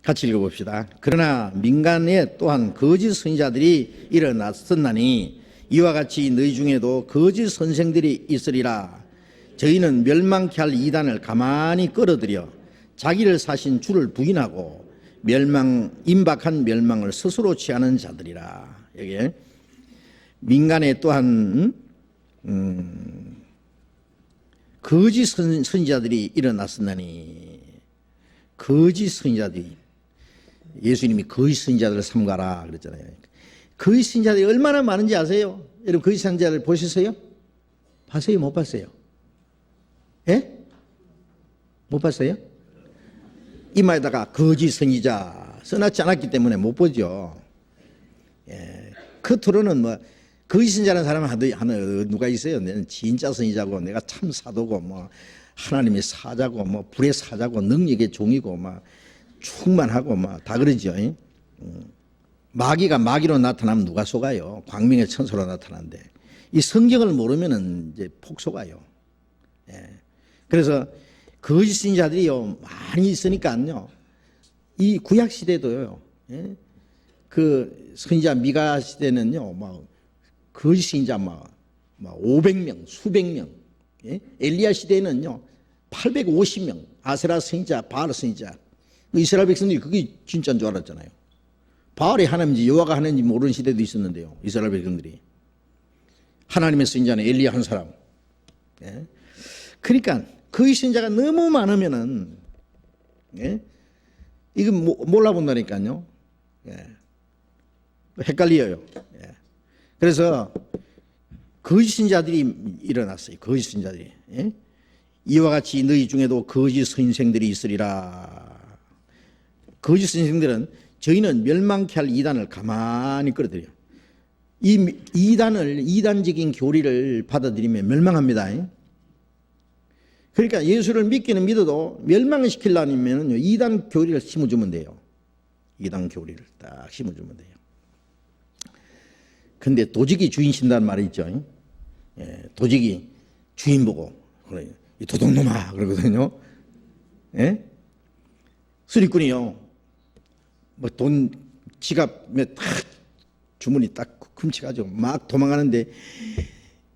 Speaker 1: 같이 읽어봅시다. 그러나 민간에 또한 거짓 선지자들이 일어났었나니 이와 같이 너희 중에도 거짓 선생들이 있으리라. 저희는 멸망케 할 이단을 가만히 끌어들여 자기를 사신 주를 부인하고 임박한 멸망을 스스로 취하는 자들이라. 여기 민간에 또한 거짓 선지자들이 일어났었나니, 거짓 선지자들이, 예수님이 거짓 선지자들을 삼가라 그랬잖아요. 거짓 선지자들이 얼마나 많은지 아세요? 여러분 거짓 선지자들 보셨어요? 봤어요? 못 봤어요? 예? 못 봤어요? 이마에다가 거짓 선지자 써놨지 않았기 때문에 못 보죠. 예. 겉으로는 뭐 거짓 선지자라는 사람은 하나 누가 있어요? 내가 진짜 선지자고 내가 참 사도고 뭐 하나님의 사자고 뭐 불의 사자고 능력의 종이고 막 충만하고 막 다 그러죠. 마귀가 마귀로 나타나면 누가 속아요? 광명의 천사로 나타난데 이 성경을 모르면은 이제 폭 속아요. 예. 그래서 거짓 선지자들이요 많이 있으니까요. 이 구약 시대도요. 예? 그 선지자 미가 시대는요, 막 거짓 선지자 막 500명, 수백 명. 예? 엘리야 시대에는요 850명. 아세라 선지자, 바알 선지자. 이스라엘 백성들이 그게 진짜인 줄 알았잖아요. 바알이 하나님인지 여호와가 하나님인지 모르는 시대도 있었는데요. 이스라엘 백성들이. 하나님의 선지자는 엘리야 한 사람. 예? 그러니까 거짓 선지자가 너무 많으면은, 예? 이건 몰라본다니까요. 예. 헷갈려요. 예. 그래서 거짓 선지자들이 일어났어요. 거짓 선지자들이. 예? 이와 같이 너희 중에도 거짓 선생들이 있으리라. 거짓 선생들은 저희는 멸망케 할 이단을 가만히 끌어들여요. 이 이단적인 교리를 받아들이면 멸망합니다. 그러니까 예수를 믿기는 믿어도 멸망을 시키려면 이단 교리를 심어주면 돼요. 이단 교리를 딱 심어주면 돼요. 근데 도적이 주인 신다는 말이 있죠. 예, 도적이 주인 보고 그래, 이 도둑놈아 그러거든요. 예? 수리꾼이요. 뭐 돈 지갑에 딱 주머니 딱 훔쳐가지고 막 도망가는데,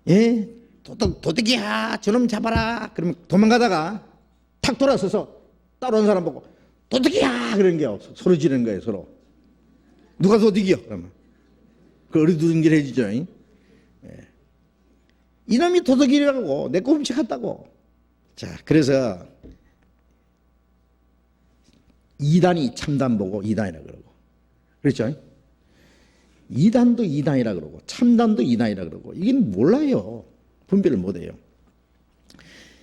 Speaker 1: 예? 도둑이야 저놈 잡아라. 그러면 도망가다가 탁 돌아서서 따라온 사람 보고 도둑이야! 그런 게 서로 지르는 거예요, 서로. 누가 도둑이요? 그러면. 그 어리둥절 해주죠. 예. 이놈이 도둑이라고, 내 거 훔쳐갔다고. 자, 그래서 이단이 참단 보고 이단이라 그러고. 그렇죠? 이단도 이단이라 그러고, 참단도 이단이라 그러고, 이건 몰라요. 분별을 못 해요.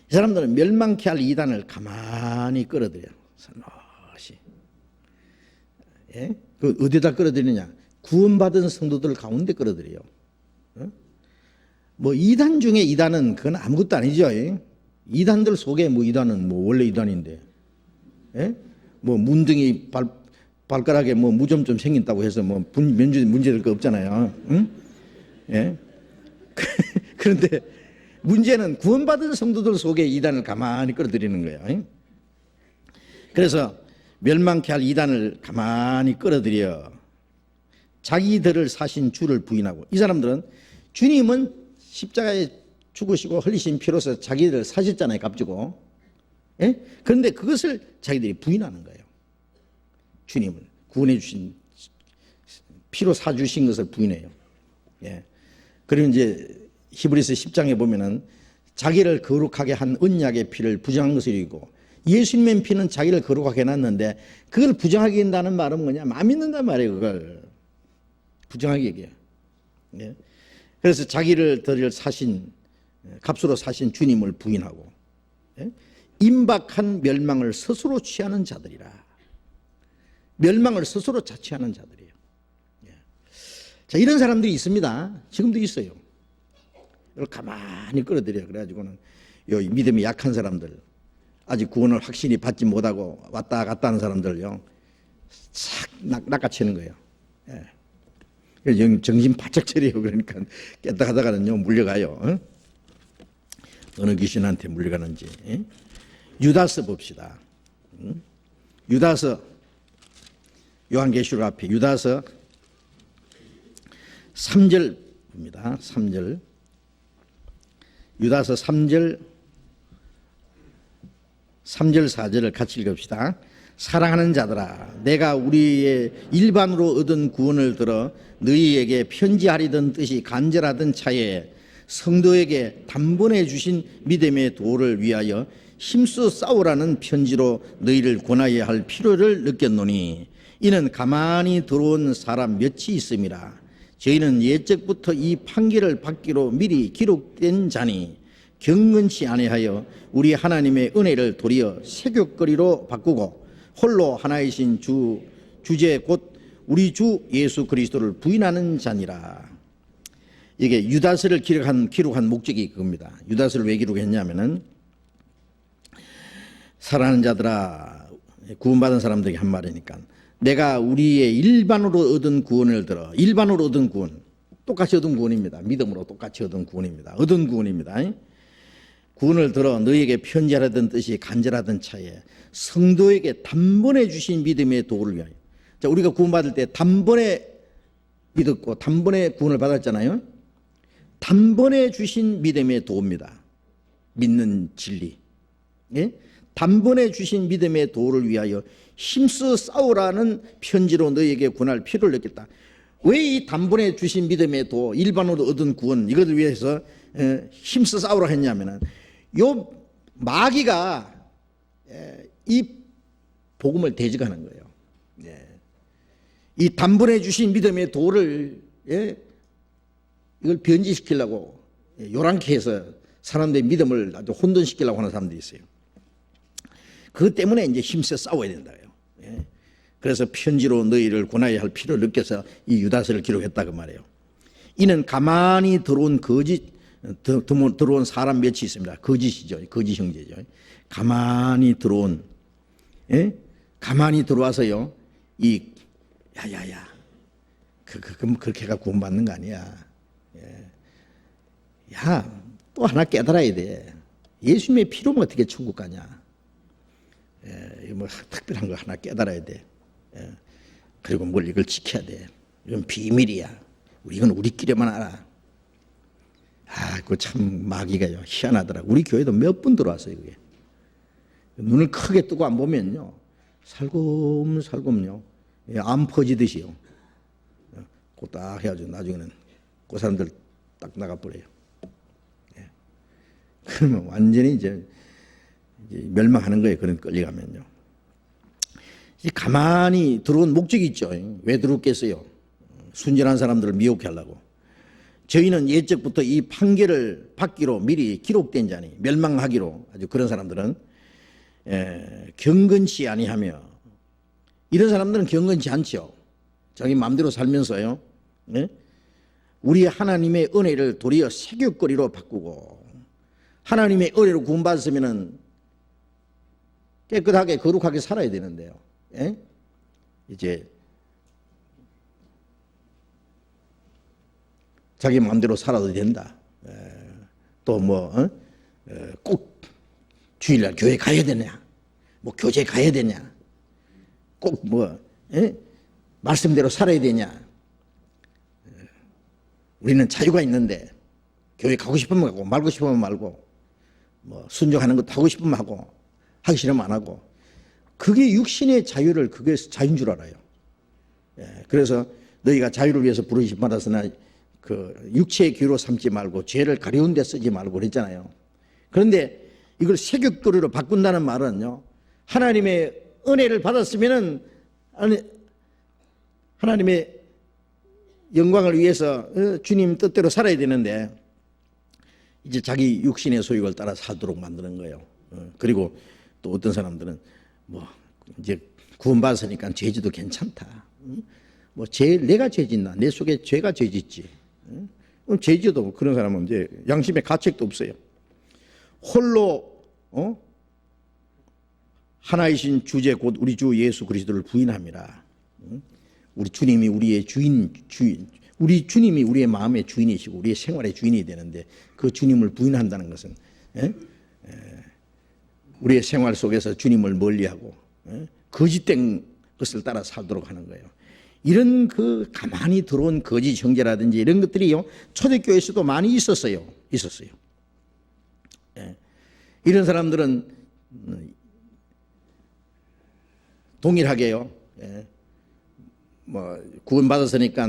Speaker 1: 이 사람들은 멸망케 할 이단을 가만히 끌어들여요. 서너시. 예? 그 어디다 끌어들이느냐? 구원받은 성도들 가운데 끌어들여요. 뭐 이단 중에 이단은 그건 아무것도 아니죠. 이단들 속에 뭐 이단은 뭐 원래 이단인데, 예? 뭐 문둥이 발가락에 뭐 무좀좀 생긴다고 해서 뭐 문제될 거 없잖아요. 응? 예? 그런데 문제는 구원받은 성도들 속에 이단을 가만히 끌어들이는 거예요. 그래서 멸망케 할 이단을 가만히 끌어들여 자기들을 사신 주를 부인하고, 이 사람들은 주님은 십자가에 죽으시고 흘리신 피로서 자기들을 사셨잖아요, 값주고. 예? 그런데 그것을 자기들이 부인하는 거예요. 주님을 구원해 주신 피로 사주신 것을 부인해요. 예. 그리고 이제 히브리서 10장에 보면은 자기를 거룩하게 한 언약의 피를 부정한 것을 이기고, 예수님의 피는 자기를 거룩하게 해놨는데 그걸 부정하게 한다는 말은 뭐냐? 안 믿는단 말이에요. 그걸 부정하게 얘기해요. 예. 그래서 자기를 사신, 값으로 사신 주님을 부인하고, 예? 임박한 멸망을 스스로 취하는 자들이라. 멸망을 스스로 자취하는 자들이에요. 예. 자, 이런 사람들이 있습니다. 지금도 있어요. 이걸 가만히 끌어들여요. 그래가지고는 요 믿음이 약한 사람들, 아직 구원을 확실히 받지 못하고 왔다 갔다 하는 사람들요, 싹 낚아채는 거예요. 예. 정신 바짝 차려요. 그러니까 깼다 하다가는요 물려가요. 어? 어느 귀신한테 물려가는지. 예? 유다서 봅시다. 유다서, 요한계시록 앞에 유다서 3절 봅니다. 3절. 유다서 3절 4절을 같이 읽읍시다. 사랑하는 자들아, 내가 우리의 일반으로 얻은 구원을 들어 너희에게 편지하리던 뜻이 간절하던 차에 성도에게 단번에 주신 믿음의 도를 위하여 힘써 싸우라는 편지로 너희를 권하여야 할 필요를 느꼈노니, 이는 가만히 들어온 사람 몇이 있음이라. 저희는 옛적부터 이 판결을 받기로 미리 기록된 자니 경건치 아니하여 우리 하나님의 은혜를 도리어 세귑거리로 바꾸고 홀로 하나이신 주제 곧 우리 주 예수 그리스도를 부인하는 자니라. 이게 유다서를 기록한 목적이 그겁니다. 유다서를 왜 기록했냐면은, 사랑하는 자들아, 구원받은 사람들에게 한 말이니까, 내가 우리의 일반으로 얻은 구원을 들어, 일반으로 얻은 구원, 똑같이 얻은 구원입니다. 믿음으로 똑같이 얻은 구원입니다. 얻은 구원입니다. 구원을 들어 너희에게 편지하라던 뜻이 간절하던 차에 성도에게 단번에 주신 믿음의 도를 위하여. 자, 우리가 구원받을 때 단번에 믿었고 단번에 구원을 받았잖아요. 단번에 주신 믿음의 도입니다. 믿는 진리. 예? 단번에 주신 믿음의 도를 위하여 힘써 싸우라는 편지로 너희에게 권할 필요를 느꼈다. 왜 이 단번에 주신 믿음의 도, 일반으로 얻은 구원, 이것을 위해서 힘써 싸우라 했냐면은, 요 마귀가 이 복음을 대적하는 거예요. 이 단번에 주신 믿음의 도를 이걸 변질시키려고 요란케 해서 사람들의 믿음을 아주 혼돈시키려고 하는 사람들이 있어요. 그것 때문에 이제 힘써 싸워야 된다요. 그래서 편지로 너희를 권하여야 할 필요를 느껴서 이 유다서를 기록했다 그 말이에요. 이는 가만히 들어온 들어온 사람 몇이 있습니다. 거짓이죠. 거짓 형제죠. 가만히 들어온, 가만히 들어와서요, 야야야, 그렇게가 구원받는 거 아니야. 야, 또 하나 깨달아야 돼. 예수님의 피로면 어떻게 천국 가냐. 뭐 특별한 거 하나 깨달아야 돼. 그리고 뭘 이걸 지켜야 돼. 이건 비밀이야. 이건 우리끼리만 알아. 그거 참 마귀가요, 희한하더라고. 우리 교회도 몇 분 들어왔어요, 그게. 눈을 크게 뜨고 안 보면요, 살금살금요. 암 퍼지듯이요. 딱 해가지고 나중에는 그 사람들 딱 나가버려요. 예. 그러면 완전히 이제 멸망하는 거예요. 그런 끌려가면요. 가만히 들어온 목적이 있죠. 왜 들어오겠어요? 순전한 사람들을 미혹해 하려고. 저희는 예적부터 이 판결을 받기로 미리 기록된 자니 멸망하기로 아주 그런 사람들은 경건치 아니하며 이런 사람들은 경건치 않죠. 자기 마음대로 살면서요. 우리 하나님의 은혜를 도리어 세격거리로 바꾸고 하나님의 은혜로 구원받았으면 깨끗하게 거룩하게 살아야 되는데요. 이제 자기 마음대로 살아도 된다. 또 꼭 주일날 교회 가야 되냐? 교제 가야 되냐? 꼭 말씀대로 살아야 되냐? 우리는 자유가 있는데 교회 가고 싶으면 가고 말고 싶으면 말고 순종하는 것도 하고 싶으면 하고 하기 싫으면 안 하고 그게 육신의 자유를 그게 자유인 줄 알아요. 그래서 너희가 자유를 위해서 부르심 받았으나 그 육체의 기로 삼지 말고 죄를 가려운 데 쓰지 말고 그랬잖아요. 그런데 이걸 세격도리로 바꾼다는 말은요. 하나님의 은혜를 받았으면은 하나님의 영광을 위해서 주님 뜻대로 살아야 되는데 이제 자기 육신의 소욕을 따라 살도록 만드는 거예요. 그리고 또 어떤 사람들은 이제 구원받았으니까 죄지도 괜찮다. 내가 죄짓나? 내 속에 죄가 죄짓지. 죄지도 그런 사람은 이제 양심의 가책도 없어요. 홀로 하나이신 주제 곧 우리 주 예수 그리스도를 부인함이라. 우리 주님이 우리의 우리 주님이 우리의 마음의 주인이시고 우리의 생활의 주인이 되는데 그 주님을 부인한다는 것은 우리의 생활 속에서 주님을 멀리하고 거짓된 것을 따라 살도록 하는 거예요. 이런 가만히 들어온 거짓 형제라든지 이런 것들이요 초대교회에서도 많이 있었어요. 이런 사람들은 동일하게요. 구원받았으니까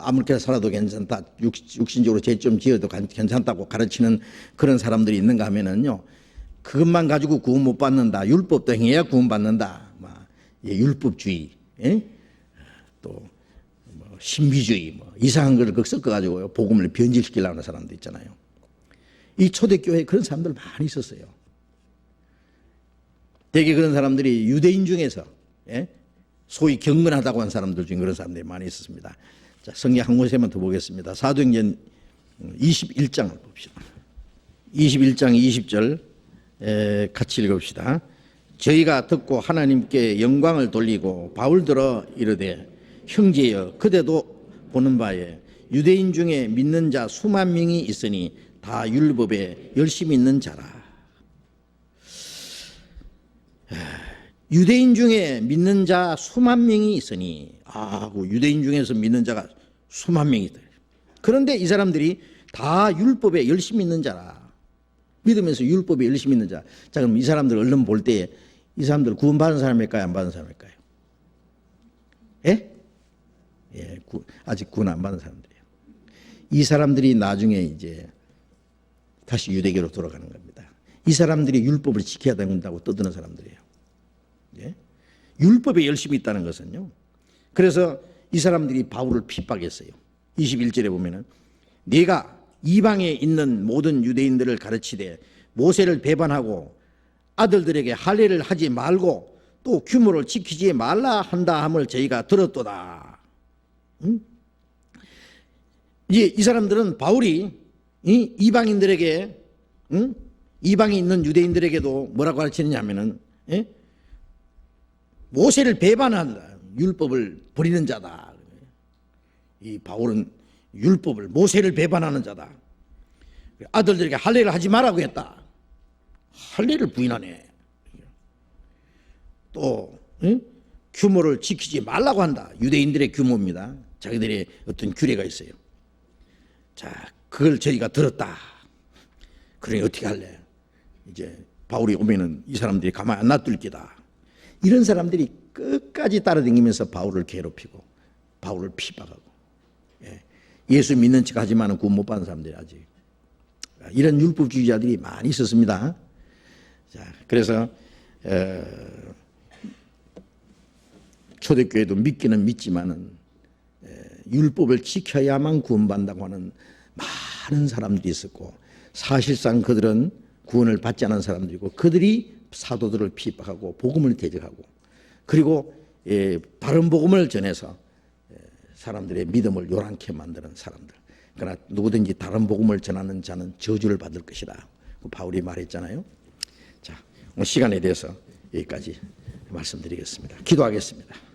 Speaker 1: 아무렇게나 살아도 괜찮다. 육신적으로 죄 좀 지어도 괜찮다고 가르치는 그런 사람들이 있는가 하면은요. 그것만 가지고 구원 못 받는다. 율법도 행해야 구원 받는다. 율법주의, 또 신비주의, 이상한 걸 섞어가지고요 복음을 변질시키려고 하는 사람도 있잖아요. 이 초대교회에 그런 사람들 많이 있었어요. 되게 그런 사람들이 유대인 중에서 소위 경건하다고 한 사람들 중에 그런 사람들이 많이 있었습니다. 자, 성경 한 곳에만 더 보겠습니다. 사도행전 21장을 봅시다. 21장 20절 같이 읽읍시다. 저희가 듣고 하나님께 영광을 돌리고 바울들어 이르되 형제여 그대도 보는 바에 유대인 중에 믿는 자 수만 명이 있으니 다 율법에 열심히 있는 자라. 유대인 중에 믿는 자 수만 명이 있으니 유대인 중에서 믿는 자가 수만 명이 있다. 그런데 이 사람들이 다 율법에 열심히 있는 자라. 믿으면서 율법에 열심히 있는 자. 자, 그럼 이 사람들 얼른 볼 때 이 사람들 구원받은 사람일까요? 안 받은 사람일까요? 아직 구원 안 받은 사람들이에요. 이 사람들이 나중에 이제 다시 유대교로 돌아가는 겁니다. 이 사람들이 율법을 지켜야 된다고 떠드는 사람들이에요. 율법에 열심히 있다는 것은요. 그래서 이 사람들이 바울을 핍박했어요. 21절에 보면은 네가 이방에 있는 모든 유대인들을 가르치되 모세를 배반하고 아들들에게 할례를 하지 말고 또 규모를 지키지 말라 한다 함을 저희가 들었도다. 이제 이 사람들은 바울이 이방인들에게 이방에 있는 유대인들에게도 뭐라고 가르치느냐 하면은 모세를 배반한다. 율법을 버리는 자다. 이 바울은 율법을 모세를 배반하는 자다. 아들들에게 할례를 하지 말라고 했다. 할례를 부인하네. 또 규모를 지키지 말라고 한다. 유대인들의 규모입니다. 자기들의 어떤 규례가 있어요. 자, 그걸 저희가 들었다. 그러니 어떻게 할래? 이제 바울이 오면은 이 사람들이 가만히 안 놔둘 기다. 이런 사람들이 끝까지 따라다니면서 바울을 괴롭히고 바울을 피박하고, 예수 믿는 척 하지만 구원 못 받은 사람들이 아직 이런 율법주의자들이 많이 있었습니다. 자, 그래서 초대교회도 믿기는 믿지만은 율법을 지켜야만 구원받는다고 하는 많은 사람들이 있었고, 사실상 그들은 구원을 받지 않은 사람들이고, 그들이 사도들을 핍박하고 복음을 대적하고, 그리고 바른 복음을 전해서 사람들의 믿음을 요란케 만드는 사람들. 그러나 누구든지 다른 복음을 전하는 자는 저주를 받을 것이다, 바울이 말했잖아요. 자, 오늘 시간에 대해서 여기까지 말씀드리겠습니다. 기도하겠습니다.